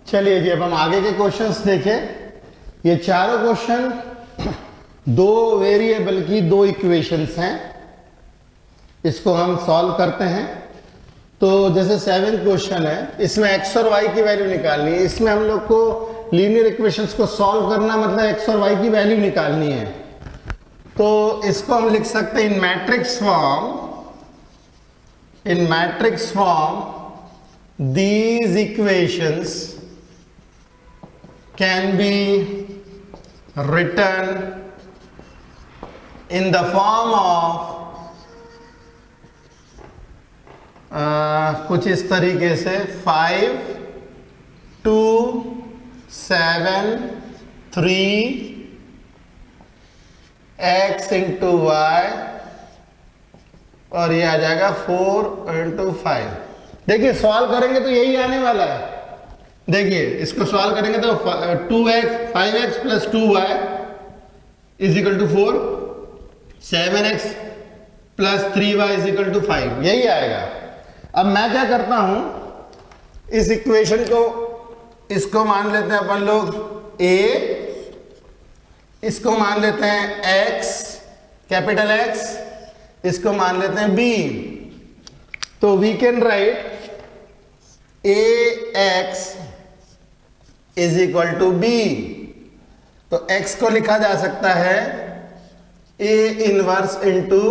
चलिए जी, अब हम आगे के क्वेश्चंस देखें। ये चारों क्वेश्चन दो वेरिएबल की दो इक्वेशंस हैं, इसको हम सॉल्व करते हैं। तो जैसे 7th क्वेश्चन है, इसमें एक्स और वाई की वैल्यू निकालनी है। इसमें हम लोग को लीनियर इक्वेशंस को सॉल्व करना मतलब एक्स और वाई की वैल्यू निकालनी है। तो इसको हम लिख सकते हैं in matrix form these equations can be written in the form of कुछ इस तरीके से 5 2 7 3 x इंटू वाई और ये आ जाएगा 4 इंटू 5। देखिए सॉल्व करेंगे तो यही आने वाला है। देखिए इसको सॉल्व करेंगे तो 2x 5x plus 2y is equal to 4, 7x plus 3y is equal to 5, यही आएगा। अब मैं क्या करता हूं, इस इक्वेशन को, इसको मान लेते हैं अपन लोग a, इसको मान लेते हैं x, कैपिटल X, इसको मान लेते हैं b। तो we can write ax is equal to b। तो x को लिखा जा सकता है a इनवर्स इंटू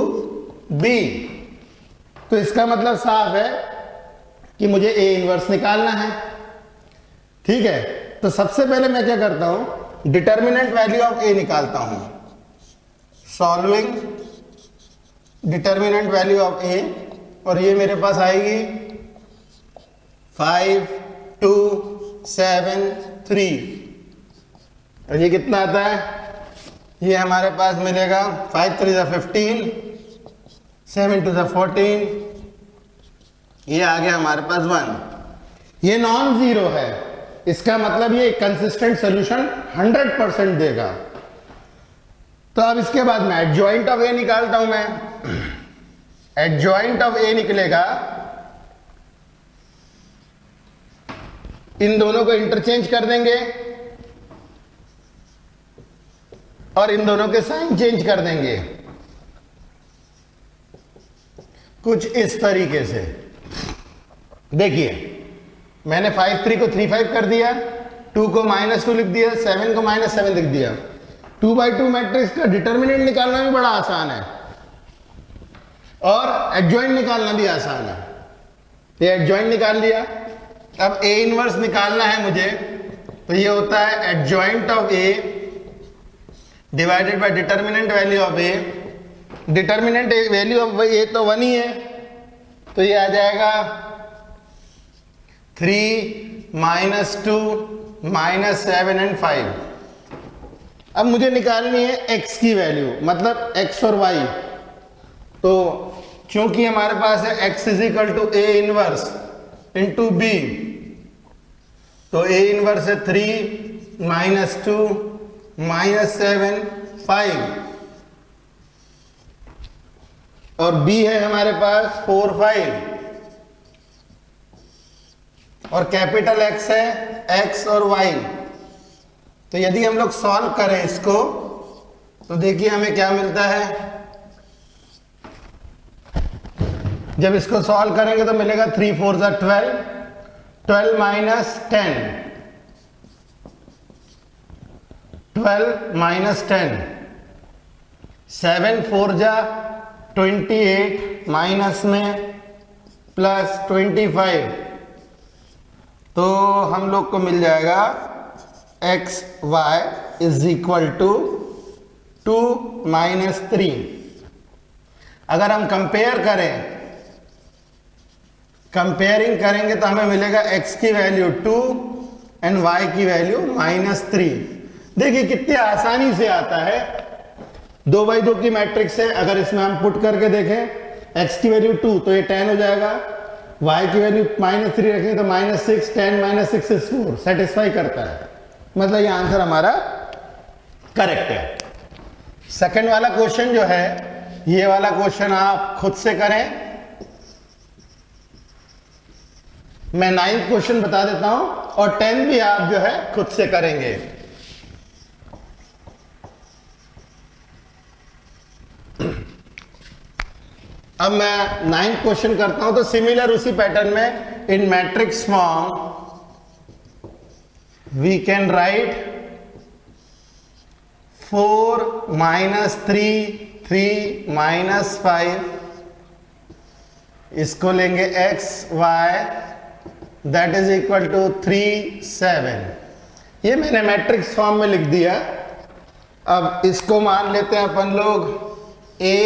b। तो इसका मतलब साफ है कि मुझे a इनवर्स निकालना है। ठीक है, तो सबसे पहले मैं क्या करता हूं, डिटर्मिनेंट वैल्यू ऑफ a निकालता हूं। Solving determinant value of a, और ये मेरे पास आएगी 5 2 7 3। और ये कितना आता है, ये हमारे पास मिलेगा 5 3 15, 7 2 14, ये आ गया हमारे पास 1। ये नॉन जीरो है, इसका मतलब ये कंसिस्टेंट सॉल्यूशन 100% देगा। तो अब इसके बाद में एडजॉइंट ऑफ ए निकालता हूं मैं। एडजॉइंट ऑफ ए निकलेगा, इन दोनों को इंटरचेंज कर देंगे और इन दोनों के साइन चेंज कर देंगे कुछ इस तरीके से। देखिए मैंने 5 3 को 3 5 कर दिया, 2 को -2 लिख दिया, 7 को -7 लिख दिया। 2/2 मैट्रिक्स का डिटर्मिनेंट निकालना भी बड़ा आसान है और एडजॉइंट निकालना भी आसान है। ये एडजॉइंट निकाल लिया। अब ए इनवर्स निकालना है मुझे, तो ये होता है adjoint of A divided by determinant value of A. Determinant value of A तो 1 ही है, तो ये आ जाएगा 3 -2 -7 एंड 5। अब मुझे निकालनी है x की वैल्यू, मतलब x और y। तो क्योंकि हमारे पास है x is equal to A inverse into b, तो a इनवर्स है 3 -2 -7 5, और b है हमारे पास 4 5, और कैपिटल X है x और y। तो यदि हम लोग सॉल्व करें इसको, तो देखिए हमें क्या मिलता है। जब इसको सॉल्व करेंगे तो मिलेगा 3 4 12, 12 माइनस 10, 12 माइनस 10, 7 4 28 माइनस में प्लस 25। तो हम लोग को मिल जाएगा x y is equal to 2 -3। अगर हम कंपेयरिंग करेंगे तो हमें मिलेगा x की वैल्यू 2 एंड y की वैल्यू -3। देखिए कितनी आसानी से आता है। 2/2 की मैट्रिक्स है, अगर इसमें हम पुट करके देखें x की वैल्यू 2 तो ये 10 हो जाएगा, y की वैल्यू -3 रखेंगे तो -6, 10 -6 is 4, सेटिस्फाई करता है। मतलब ये आंसर हमारा करेक्ट है। सेकंड वाला क्वेश्चन जो है, ये वाला क्वेश्चन आप खुद से करें। मैं 9th क्वेश्चन बता देता हूं और 10 भी आप जो है खुद से करेंगे। अब मैं 9th क्वेश्चन करता हूं तो सिमिलर उसी पैटर्न में in matrix form we can write 4 minus 3 minus 5, इसको लेंगे x y that is equal to 3 7। ये मैंने मैट्रिक्स फॉर्म में लिख दिया। अब इसको मान लेते हैं अपन लोग a,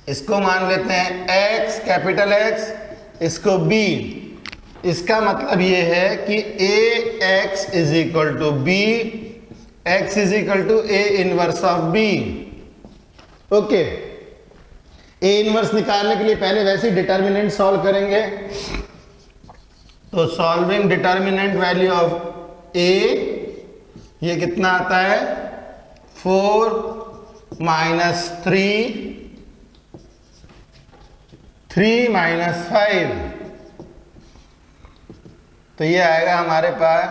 इसको मान लेते हैं x कैपिटल X, इसको b। इसका मतलब ये है कि ax is equal to b, x is equal to a inverse of b। Okay, a inverse निकालने के लिए पहले वैसे डिटर्मिनेंट सॉल्व करेंगे। तो solving determinant value of a, ये कितना आता है 4 माइनस 3 माइनस 5, तो ये आएगा हमारे पास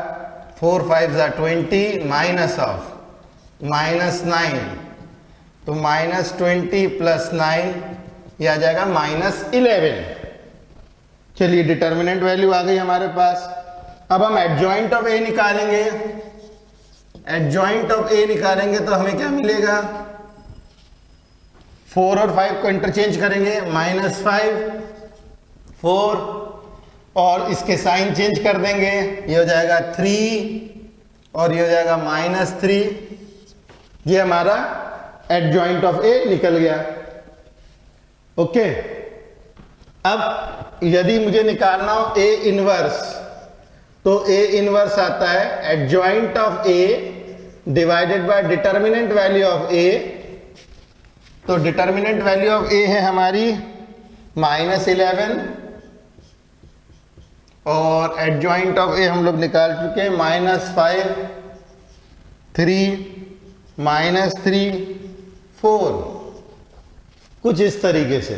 4 5 20 माइनस ऑफ माइनस 9, तो माइनस 20 प्लस 9 ये आ जाएगा माइनस 11। चलिए डिटर्मिनेंट वैल्यू आ गई हमारे पास। अब हम एडजॉइंट ऑफ ए निकालेंगे। एडजॉइंट ऑफ ए निकालेंगे तो हमें क्या मिलेगा, 4 और 5 को इंटरचेंज करेंगे, माइनस 5 4 और इसके साइन चेंज कर देंगे, ये हो जाएगा 3 और ये हो जाएगा माइनस 3। ये हमारा एडजॉइंट ऑफ ए निकल गया। ओके, अब यदि मुझे निकालना हो ए इनवर्स, तो ए इनवर्स आता है adjoint of A divided by determinant value of A. तो डिटर्मिनेंट वैल्यू ऑफ ए है हमारी माइनस 11 और एडजॉइंट ऑफ ए हम लोग निकाल चुके हैं माइनस 5 3 माइनस 3 4, कुछ इस तरीके से।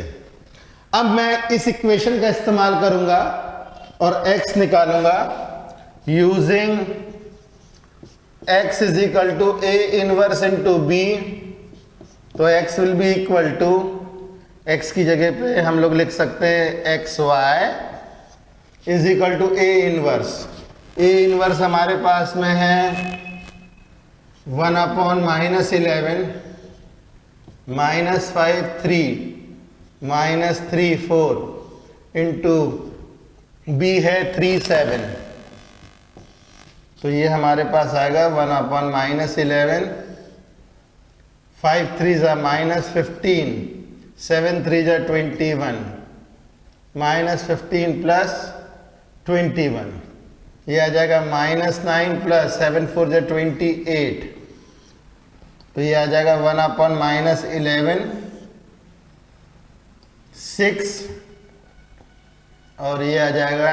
अब मैं इस इक्वेशन का इस्तेमाल करूंगा और x निकालूंगा using x is equal to a inverse into b। तो x will be equal to, x की जगह पे हम लोग लिख सकते हैं xy is equal to a inverse. a inverse हमारे पास में है 1 upon minus 11 minus 5 3 minus 3 4 into B है 3 7। तो ये हमारे पास आएगा 1 अपॉन माइनस 11 5 3 जा माइनस 15 7 3 जा 21 माइनस 15 प्लस 21, ये आ जाएगा माइनस 9 प्लस 7 4 जा 28। तो ये आ जाएगा 1 अपॉन माइनस 11 6 और ये आ जाएगा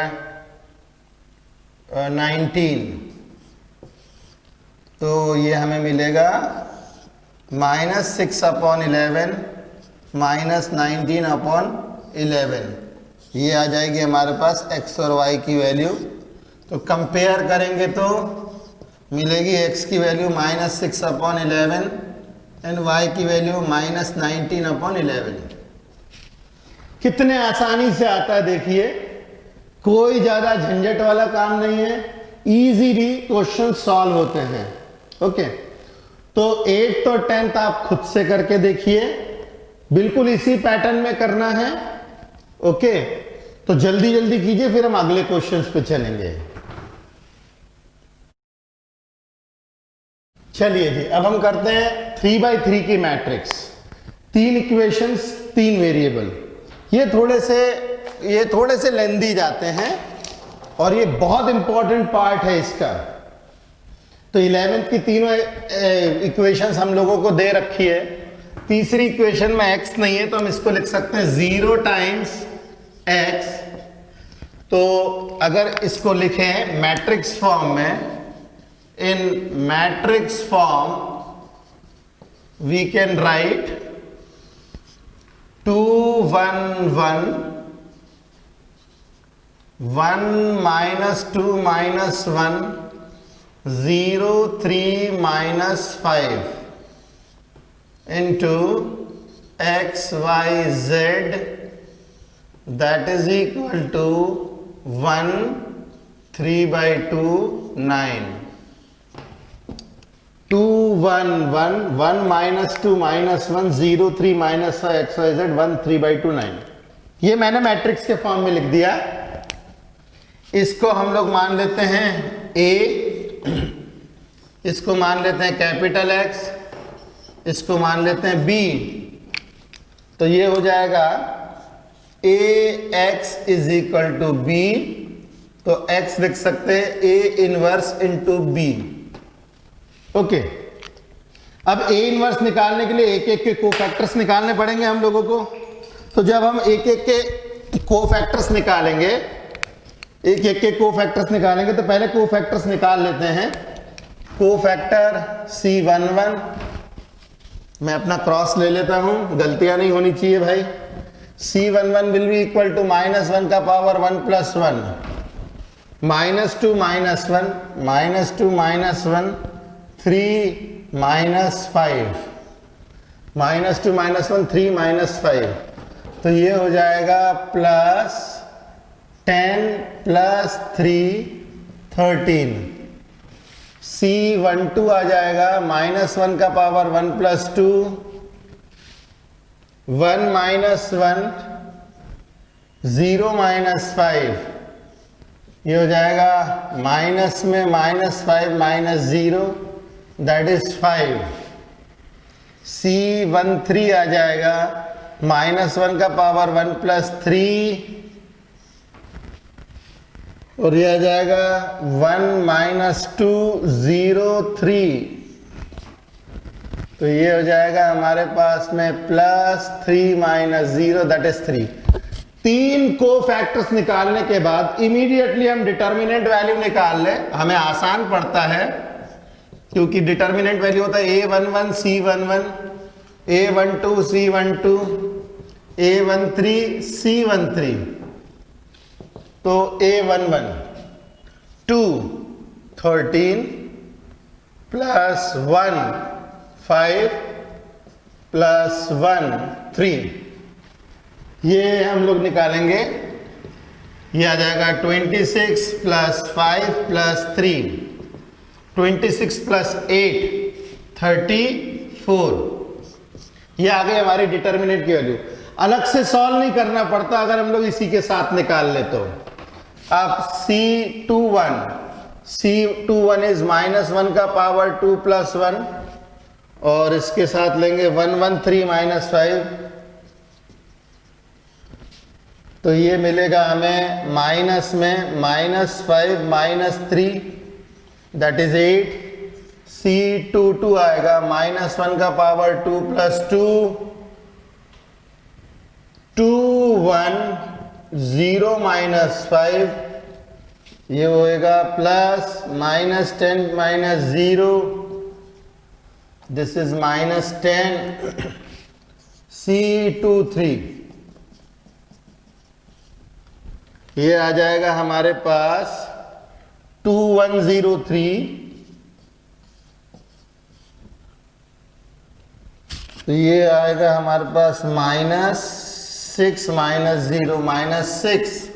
19। तो ये हमें मिलेगा माइनस 6 अपॉन 11 माइनस 19 अपॉन 11। ये आ जाएगी हमारे पास x और y की वैल्यू। तो कंपेयर करेंगे तो मिलेगी x की value minus 6 upon 11 and y की वैल्यू माइनस 19 अपॉन 11। कितने आसानी से आता है देखिए, कोई ज्यादा झंझट वाला काम नहीं है, इजीली क्वेश्चन सॉल्व होते हैं। ओके, तो 8th और 10th आप खुद से करके देखिए, बिल्कुल इसी पैटर्न में करना है। ओके, तो जल्दी जल्दी कीजिए, फिर हम अगले क्वेश्चंस पे चलेंगे। चलिए जी, अब हम करते हैं 3x3 की मैट्रिक्स, 3 इक्वेशंस 3 वेरिएबल। ये थोड़े से लेंदी जाते हैं और ये बहुत इंपॉर्टेंट पार्ट है इसका। तो 11th की तीनों इक्वेशंस हम लोगों को दे रखी है। तीसरी इक्वेशन में x नहीं है तो हम इसको लिख सकते हैं 0 टाइम्स x। तो अगर इसको लिखें मैट्रिक्स फॉर्म में, in matrix form we can write 2 1 1 1 -2 -1 0 3 -5 into x y z, that is equal to 1 3/2 9. 2 1 1 1 -2 -1 0 3 -5 x y z 1 3/2 9. ये मैंने मैट्रिक्स के फॉर्म में लिख दिया। इसको हम लोग मान लेते हैं a, इसको मान लेते हैं कैपिटल X, इसको मान लेते हैं b। तो ये हो जाएगा ax is equal to b। तो x लिख सकते हैं a inverse into b। Okay, अब a इनवर्स निकालने के लिए एक एक के कोफैक्टर्स निकालने पड़ेंगे हम लोगों को। तो जब हम एक एक के कोफैक्टर्स निकालेंगे, एक एक के कोफैक्टर्स निकालेंगे, तो पहले कोफैक्टर्स निकाल लेते हैं। कोफैक्टर C11, मैं अपना क्रॉस ले लेता हूं, गलतियां नहीं होनी चाहिए भाई। C11 will be equal to -1 का पावर 1 + 1 -2 -1 -2 -1 3 -5 -2 -1 3 -5। तो ये हो जाएगा +10 + 3 13। C12 आ जाएगा -1 का पावर 1 + 2 1 -1 0 -5। ये हो जाएगा माइनस में -5 -0, दैट इज 5। C13 आ जाएगा -1 का पावर 1 + 3 और ये आ जाएगा 1 -2 0 3। तो ये हो जाएगा हमारे पास में +3 - 0, दैट इज 3। 3 कोफैक्टर्स निकालने के बाद इमीडिएटली हम डिटर्मिनेंट वैल्यू निकाल ले, हमें आसान पड़ता है क्योंकि डिटर्मिनेंट वैल्यू होता है A11 C11, A12 C12, A13 C13। तो A11 2 13 + 1 5 + 1 3। ये हम लोग निकालेंगे, ये आ जाएगा 26 + 5 + 3, 26 + 8 34। ये आ गई हमारी डिटर्मिनेंट की वैल्यू। अलग से सॉल्व नहीं करना पड़ता अगर हम लोग इसी के साथ निकाल ले तो। अब C21 इज -1 का पावर 2 + 1 और इसके साथ लेंगे 113 - 5। तो ये मिलेगा हमें माइनस में -5 - 3, दैट इज 8। C22 आएगा -1 का पावर 2 + 2 2 1 0 -5। ये होएगा +-10 - 0, दिस इज -10। C23 ये आ जाएगा हमारे पास 2103। तो ये आएगा हमारे पास -6 - 0 -6।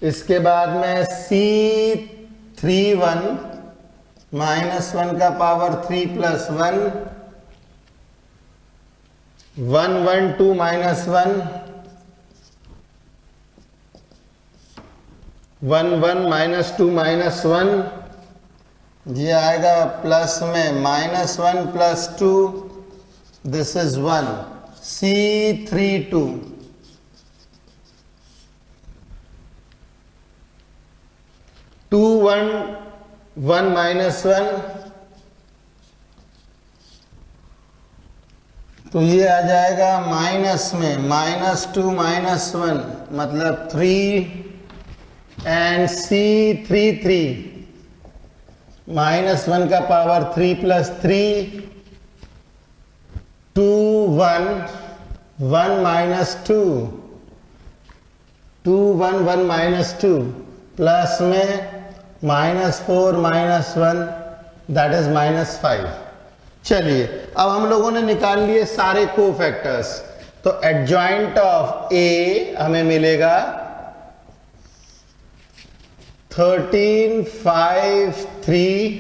इसके बाद में C31 -1 का पावर 3 + 1 112 -1 11 -2 -1। ये आएगा प्लस में -1 + 2, दिस इज 1। C32 2 1 1 -1। तो ये आ जाएगा माइनस में -2 -1 मतलब 3 एंड C33 -1 का पावर 3 + 3 2 1 1 -2 2 1 1 माइनस 2 प्लस में -4 -1 दैट इज -5। चलिए अब हम लोगों ने निकाल लिए सारे कोफैक्टर्स, तो एडजॉइंट ऑफ ए हमें मिलेगा 13 5 3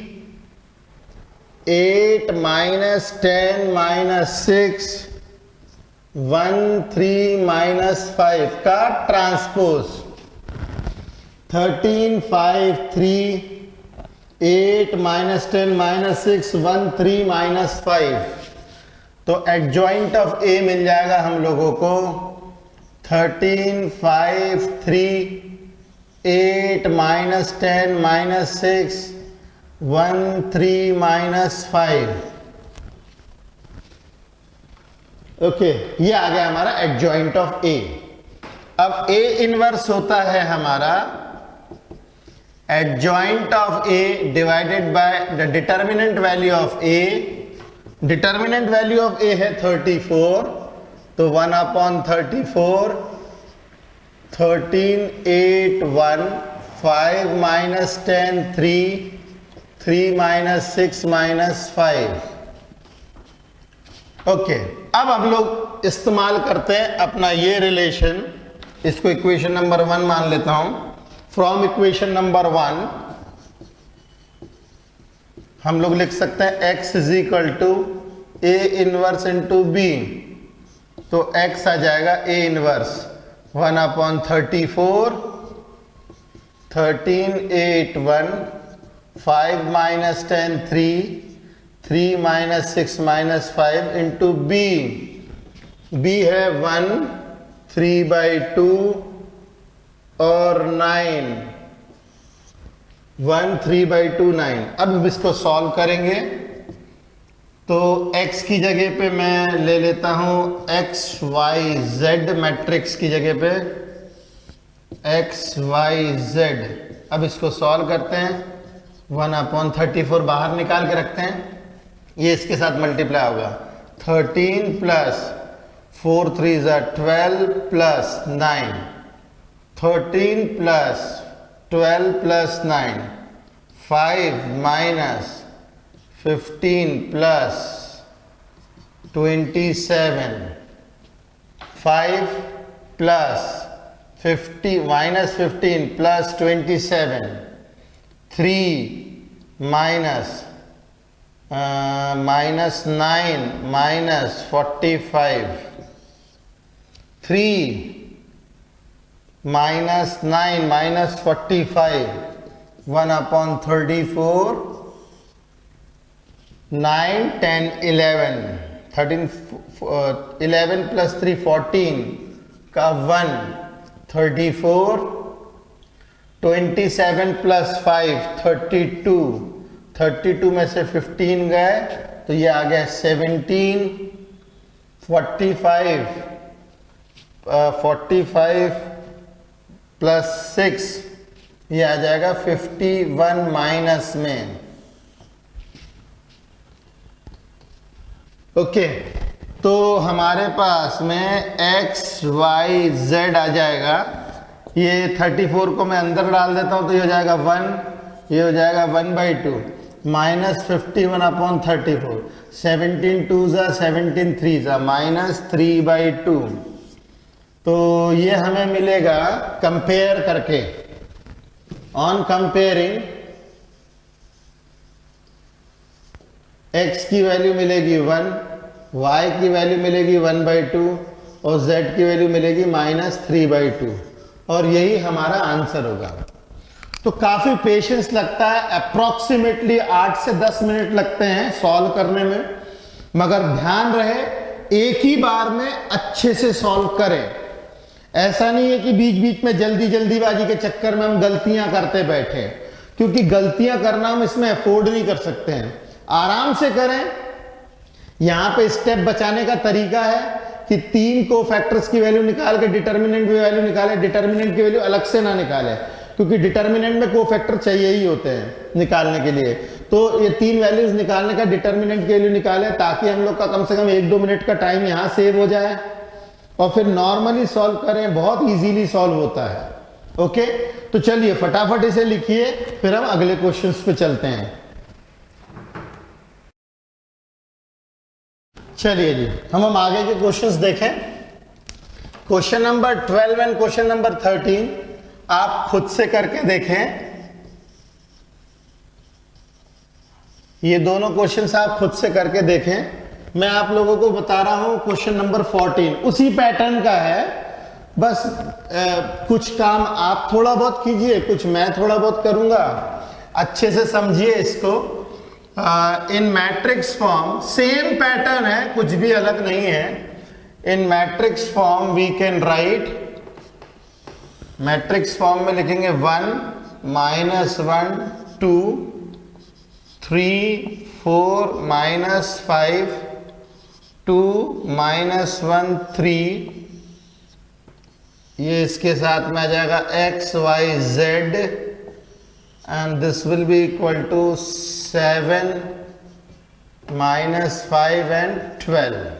8 -10 -6 1 3 -5 का ट्रांसपोज। 13 5 3 8 -10 -6 1 3 -5, तो एडजॉइंट ऑफ ए मिल जाएगा हम लोगों को 13 5 3 8 -10 -6 1 3 -5। ओके, ये आ गया हमारा एडजॉइंट ऑफ ए। अब ए इनवर्स होता है हमारा adjoint of A divided by the determinant value of A. Determinant value of A है 34, तो 1/34 13 8 1 5 -10 3 3 -6 -5। ओके, अब हम लोग इस्तेमाल करते हैं अपना ये रिलेशन, इसको इक्वेशन नंबर 1 मान लेता हूं। फ्रॉम इक्वेशन नंबर 1 हम लोग लिख सकते हैं x is equal to A inverse into B, तो x आ जाएगा A inverse 1/34 13 8 1 5 -10 3 3 -6 -5 into B. B है 1 3/2 और 9 1 3/2 9। अब इसको सॉल्व करेंगे, तो x की जगह पे मैं ले लेता हूं x y z, मैट्रिक्स की जगह पे x y z। अब इसको सॉल्व करते हैं, 1/34 बाहर निकाल के रखते हैं, ये इसके साथ मल्टीप्लाई होगा 13 plus 4 3 12 plus 9 13 plus 12 plus 9 5 minus 15 plus 27 5 plus 50 minus 15 plus 27 3 minus -9 minus 45 3 -9 minus 45 1/34 9 10 11 13 11 plus 3 14 का 1 34 27 प्लस 5 32 32 में से 15 गए तो ये आ गया 17 45 प्लस 6 ये आ जाएगा 51 माइनस में। ओके, तो हमारे पास में x y z आ जाएगा। ये 34 को मैं अंदर डाल देता हूं तो ये हो जाएगा 1, ये हो जाएगा 1/2 माइनस 51/34 17 2 ज़ा 17 3 ज़ा माइनस 3/2। तो ये हमें मिलेगा कंपेयर करके, ऑन कंपेयरिंग x की वैल्यू मिलेगी 1, y की वैल्यू मिलेगी 1/2 और z की वैल्यू मिलेगी -3/2 और यही हमारा आंसर होगा। तो काफी पेशेंस लगता है, अप्रोक्सीमेटली 8 से 10 मिनट लगते हैं सॉल्व करने में, मगर ध्यान रहे एक ही बार में अच्छे से सॉल्व करें। ऐसा नहीं है कि बीच बीच में जल्दीबाजी के चक्कर में हम गलतियां करते बैठे, क्योंकि गलतियां करना हम इसमें अफोर्ड नहीं कर सकते हैं। आराम से करें। यहां पे स्टेप बचाने का तरीका है कि 3 को फैक्टर्स की वैल्यू निकाल के डिटर्मिनेंट की वैल्यू निकाले, डिटर्मिनेंट की वैल्यू अलग से ना निकाले, क्योंकि डिटर्मिनेंट में को फैक्टर चाहिए ही होते हैं निकालने के लिए। तो ये 3 वैल्यूज निकालने का डिटर्मिनेंट की वैल्यू निकाले ताकि हम लोग का कम से कम 1-2 मिनट का टाइम यहां सेव हो जाए। और फिर नॉर्मली सॉल्व करें, बहुत इजीली सॉल्व होता है। ओके, तो चलिए फटाफट इसे लिखिए, फिर हम अगले क्वेश्चंस पे चलते हैं। चलिए जी, हम आगे के क्वेश्चंस देखें। Question number 12 and question number 13 आप खुद से करके देखें। ये दोनों क्वेश्चंस आप खुद से करके देखें। मैं आप लोगों को बता रहा हूं क्वेश्चन नंबर 14 उसी पैटर्न का है, बस कुछ काम आप थोड़ा बहुत कीजिए, कुछ मैं थोड़ा बहुत करूंगा। अच्छे से समझिए इसको। In matrix form same pattern है, कुछ भी अलग नहीं है। In matrix form we can write, matrix form में लिखेंगे 1 -1 2 3 4 -5 2 -1 3। ये इसके साथ में आ जाएगा x y z and this will be equal to 7 -5 and 12।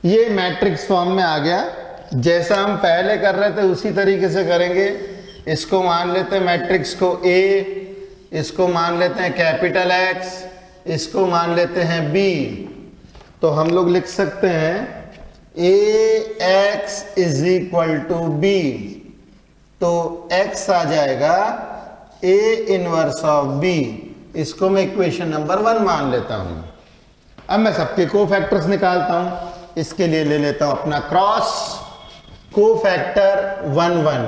ये मैट्रिक्स फॉर्म में आ गया। जैसा हम पहले कर रहे थे उसी तरीके से करेंगे। इसको मान लेते हैं मैट्रिक्स को A, इसको मान लेते हैं कैपिटल X, इसको मान लेते हैं B। तो हम लोग लिख सकते हैं AX is equal to B। तो X आ जाएगा A इनवर्स ऑफ B। इसको मैं इक्वेशन नंबर 1 मान लेता हूं। अब मैं सबके कोफैक्टर्स निकालता हूं। इसके लिए ले लेता हूं अपना क्रॉस कोफैक्टर 1 1।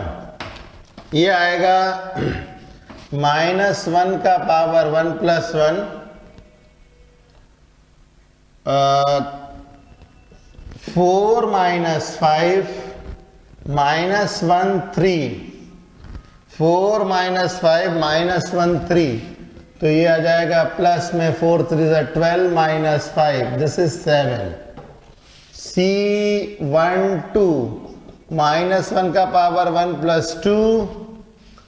ये आएगा -1 का पावर 1 + 1 4 -5 -1 3 4 -5 -1 3। तो ये आ जाएगा प्लस में 4 3 12 -5 दिस इज 7। C1 2 -1 का पावर 1 + 2,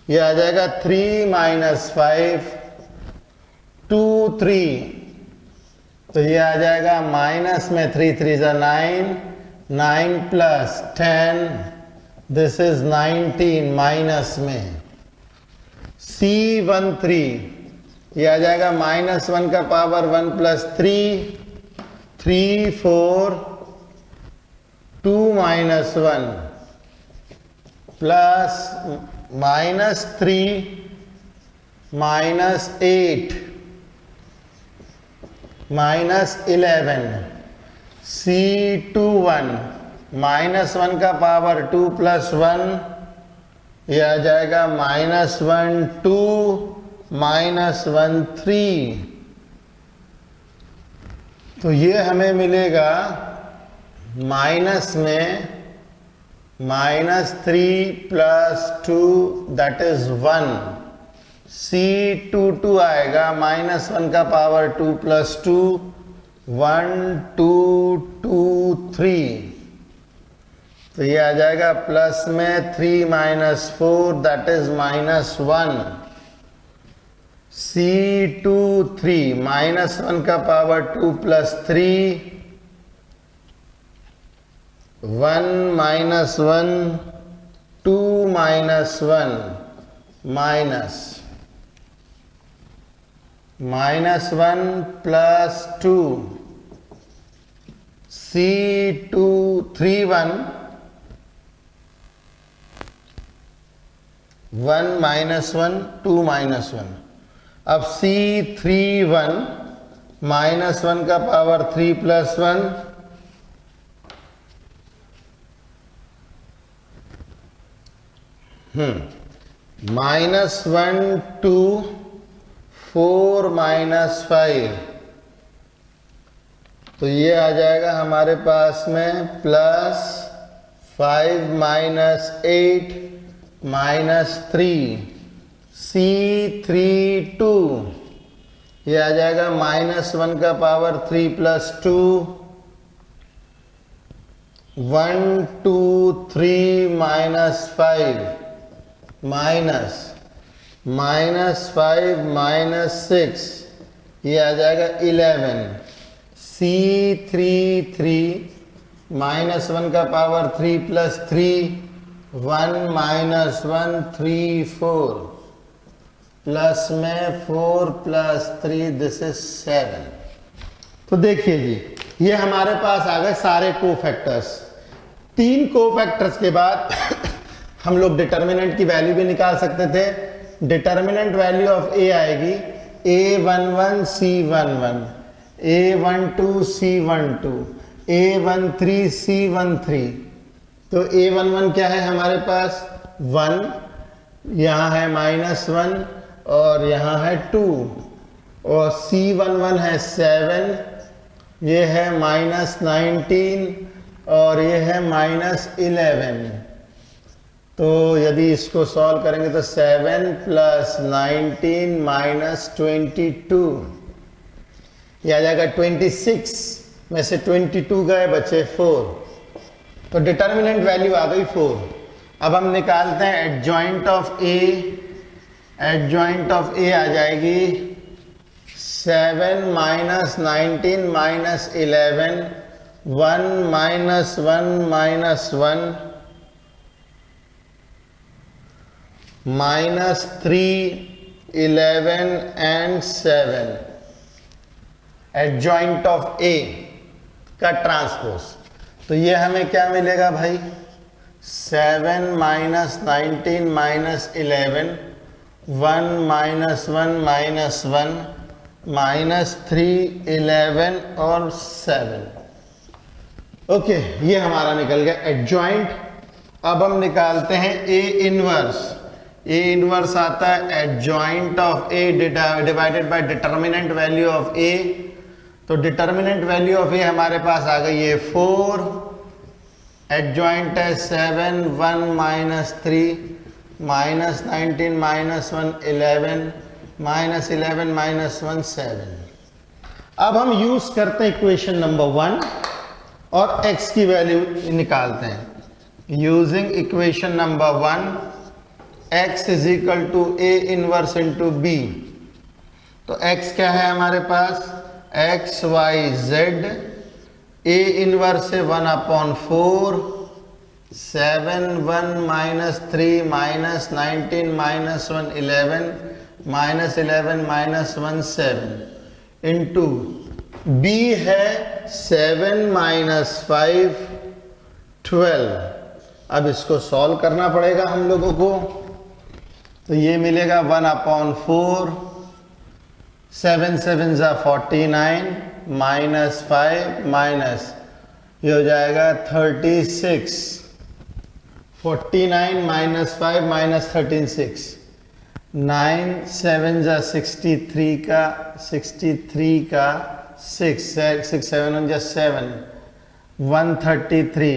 ये आ जाएगा 3 -5 2 3। तो ये आ जाएगा माइनस में 3 3 9 9 + 10 दिस इज 19 माइनस में। C1 3 ये आ जाएगा -1 का पावर 1 + 3 3 4 2 -1 प्लस -3 -8 -11 C21 -1 का पावर 2 + 1 ये आ जाएगा -1 2 -1 3। तो ये हमें मिलेगा माइनस में -3 + 2 दैट इज 1। C22 आएगा -1 का पावर 2 + 2 1 2 2 3। तो ये आ जाएगा प्लस में 3 -4 दैट इज -1। C23 -1 का पावर 2 + 3 1 -1 2 -1 -1 + 2 C231 1 -1 2 -1। अब C31 -1 का पावर 3 + 1 -1 2 4 -5। तो ये आ जाएगा हमारे पास में +5 -8 -3 C32 ये आ जाएगा -1 का पावर 3 + 2 1 2 3 -5 -5 -6 ये आ जाएगा 11। C33 -1 का पावर 3 प्लस 3, 1 -1 3 4 प्लस में 4 प्लस 3 दिस इज 7। तो देखिए जी ये हमारे पास आ गए सारे कोफैक्टर्स। 3 कोफैक्टर्स के बाद हम लोग डिटर्मिनेंट की वैल्यू भी निकाल सकते थे। डिटर्मिनेंट वैल्यू ऑफ ए आएगी A11 C11, A12 C12, A13 C13। तो A11 क्या है हमारे पास 1, यहाँ है -1 और यहाँ है 2, और C11 है 7, ये है -19 और ये है -11। तो यदि इसको सॉल्व करेंगे तो 7 + 19 - 22 ये आ जाएगा 26, में से 22 गए बचे 4। तो डिटर्मिनेंट वैल्यू आ गई 4। अब हम निकालते हैं adjoint of A. Adjoint of A आ जाएगी 7 - 19 - 11, 1 -1 - -3 11 and 7। एडजॉइंट ऑफ ए का ट्रांसपोज। तो ये हमें क्या मिलेगा भाई 7 - 19 - 11, 1 -1 - -3 11 और 7। ओके ये हमारा निकल गया एडजॉइंट। अब हम निकालते हैं ए इनवर्स। ए इनवर्स आता है adjoint of A divided by determinant value of A. तो डिटर्मिनेंट वैल्यू ऑफ ए हमारे पास आ गई है 4। एडजॉइंट है 7 1 -3 -19 -1 11 -11 -1 7। अब हम यूज करते हैं इक्वेशन नंबर 1 और x की वैल्यू निकालते हैं। Using equation number 1 x = a inverse into b। तो x क्या है हमारे पास x y z। a inverse है 1/4, 7 1 -3 -19 -1 11 -11 -1 7 इंटू b है 7 - 5 12। अब इसको सॉल्व करना पड़ेगा हम लोगों को। तो ये मिलेगा 1/4, 7 7 = 49 -5 माइनस ये हो जाएगा 36। 49 - 5 - 36, 9 7 = 63 का 6 6 7 = 7 133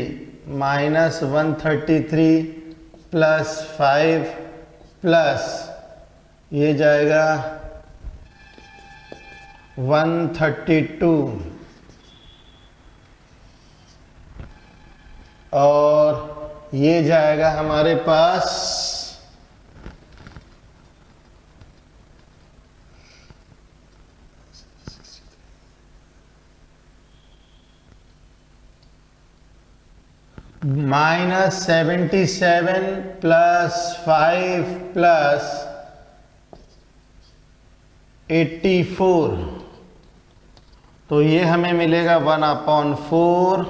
-133 प्लस 5 प्लस ये जाएगा 132 और ये जाएगा हमारे पास -77 प्लस 5 प्लस 84। तो ये हमें मिलेगा 1/4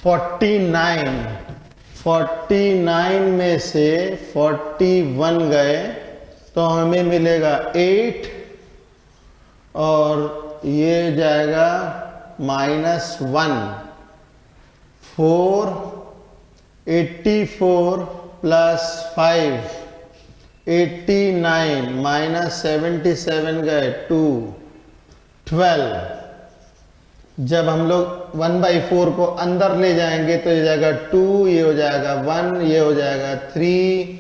49 में से 41 गए तो हमें मिलेगा 8 और ये जाएगा -1 4 84 प्लस 5 89 -77 गए 2 12। जब हम लोग 1/4 को अंदर ले जाएंगे तो ये जाएगा 2, ये हो जाएगा 1, ये हो जाएगा 3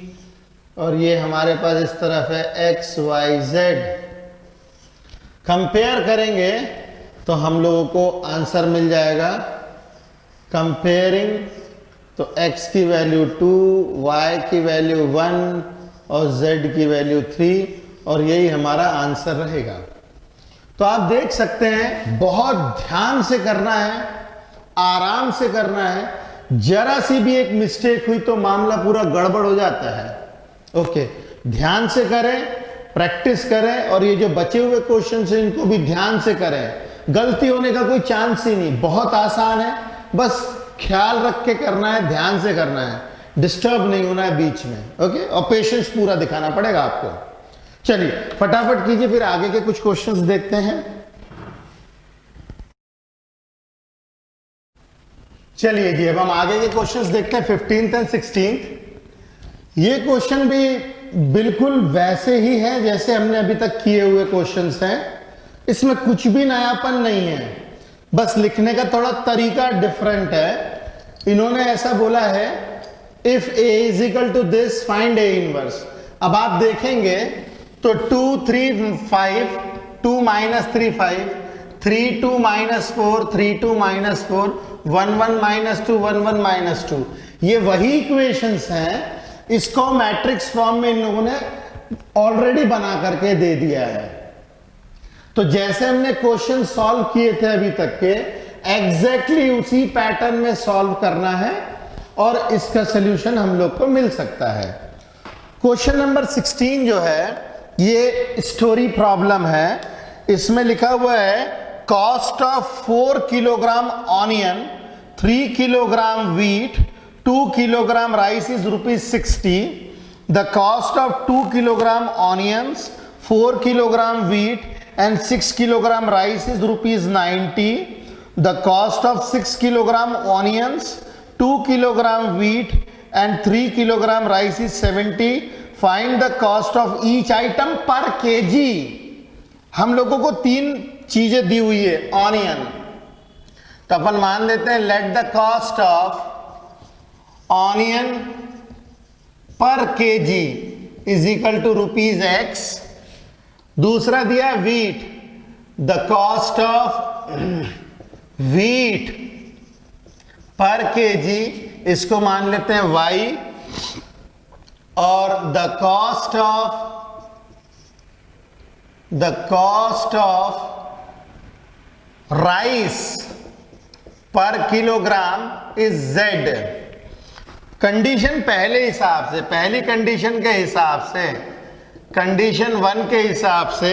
और ये हमारे पास इस तरफ है x y z। कंपेयर करेंगे तो हम लोगों को आंसर मिल जाएगा। कंपेयरिंग तो x की वैल्यू 2, y की वैल्यू 1 और z की वैल्यू 3 और यही हमारा आंसर रहेगा। तो आप देख सकते हैं बहुत ध्यान से करना है आराम से करना है, जरा सी भी एक मिस्टेक हुई तो मामला पूरा गड़बड़ हो जाता है। ओके, ध्यान से करें, प्रैक्टिस करें, और ये जो बचे हुए क्वेश्चन हैं इनको भी ध्यान से करें। गलती होने का कोई चांस ही नहीं, बहुत आसान है, बस ख्याल रख के करना है, ध्यान से करना है, डिस्टर्ब नहीं होना है बीच में। ओके, और पेशेंस पूरा दिखाना पड़ेगा आपको। चलिए फटाफट कीजिए, फिर आगे के कुछ क्वेश्चंस देखते हैं। चलिए जी, अब हम आगे के क्वेश्चंस देखते हैं 15th एंड 16th। ये क्वेश्चन भी बिल्कुल वैसे ही है जैसे हमने अभी तक किए हुए क्वेश्चंस हैं, इसमें कुछ भी नयापन नहीं है, बस लिखने का थोड़ा तरीका डिफरेंट है। इन्होंने ऐसा बोला है, if a is equal to this find a inverse. अब आप देखेंगे तो 2 3 5 2 minus 3 5 3 2 minus 4 3 2 minus 4 1 1 minus 2 1 1 minus 2, ये वही इक्वेशंस हैं। इसको मैट्रिक्स फॉर्म में इन लोगों ने ऑलरेडी बना करके दे दिया है। तो जैसे हमने क्वेश्चन सॉल्व किए थे अभी तक के, एग्जैक्टली उसी पैटर्न में सॉल्व करना है और इसका सॉल्यूशन हम लोग को मिल सकता है। क्वेश्चन नंबर 16 जो है ये स्टोरी प्रॉब्लम है। इसमें लिखा हुआ है cost of 4 kilogram onion, 3 kilogram wheat, 2 kilogram rice is ₹60। The cost of 2 kilogram onions, 4 kilogram wheat and 6 kilogram rice is ₹90. The cost of 6 kilogram onions, 2 kilogram wheat and 3 kilogram rice is 70. Find the cost of each item per kg. हम लोगों को 3 चीजें दी हुई है onion, तो अपन मान लेते हैं let the cost of onion per KG is equal to ₹X। दूसरा दिया wheat, the cost of wheat per KG, इसको मान लेते हैं Y, और the cost of rice per kilogram is Z। Condition पहले हिसाब से, पहली कंडीशन के हिसाब से, कंडीशन 1 के हिसाब से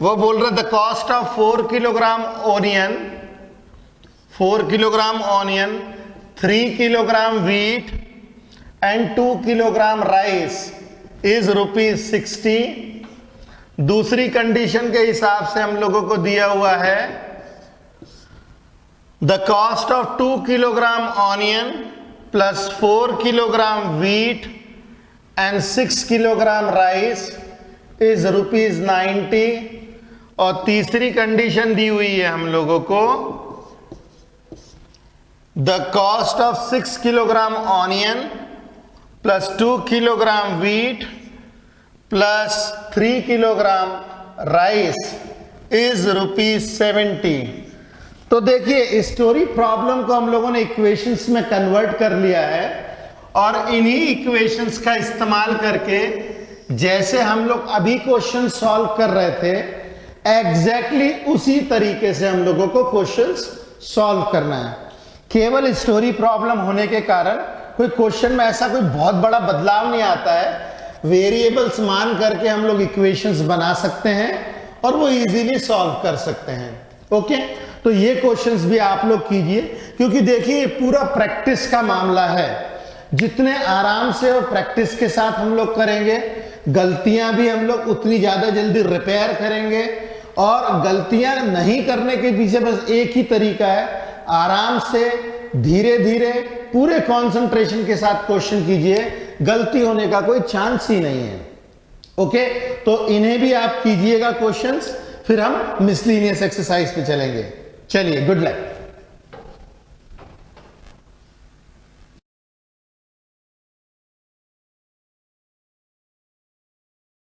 वो बोल रहा the cost of 4 kilogram onion, 4 kilogram onion, 3 kilogram wheat and 2 kilogram rice is ₹60। दूसरी कंडीशन के हिसाब से हम लोगों को दिया हुआ है the cost of 2 kilogram onion plus 4 kilogram wheat and 6 kilogram rice is ₹90। और तीसरी कंडीशन दी हुई है हम लोगों को the cost of 6 kilogram onion plus 2 kilogram wheat plus 3 kilogram rice is ₹70। तो देखिए स्टोरी प्रॉब्लम को हम लोगों ने इक्वेशंस में कन्वर्ट कर लिया है, और इन्हीं इक्वेशंस का इस्तेमाल करके जैसे हम लोग अभी क्वेश्चन सॉल्व कर रहे थे, एग्जैक्टली उसी तरीके से हम लोगों को क्वेश्चंस सॉल्व करना है। केवल स्टोरी प्रॉब्लम होने के कारण कोई क्वेश्चन में ऐसा कोई बहुत बड़ा बदलाव नहीं आता है। वेरिएबल्स मान करके हम लोग इक्वेशंस बना सकते हैं और वो इजीली सॉल्व कर सकते हैं। ओके, तो ये क्वेश्चंस भी आप लोग कीजिए, क्योंकि देखिए पूरा प्रैक्टिस का मामला है। जितने आराम से और प्रैक्टिस के साथ हम लोग करेंगे, गलतियां भी हम लोग उतनी ज्यादा जल्दी रिपेयर करेंगे। और गलतियां नहीं करने के पीछे बस एक ही तरीका है, आराम से धीरे धीरे पूरे कंसंट्रेशन के साथ क्वेश्चन कीजिए, गलती होने का कोई चांस ही नहीं है। ओके, तो इन्हें भी आप कीजिएगा क्वेश्चंस, फिर हम मिसलिनियस एक्सरसाइज पे चलेंगे। चलिए, गुड लक।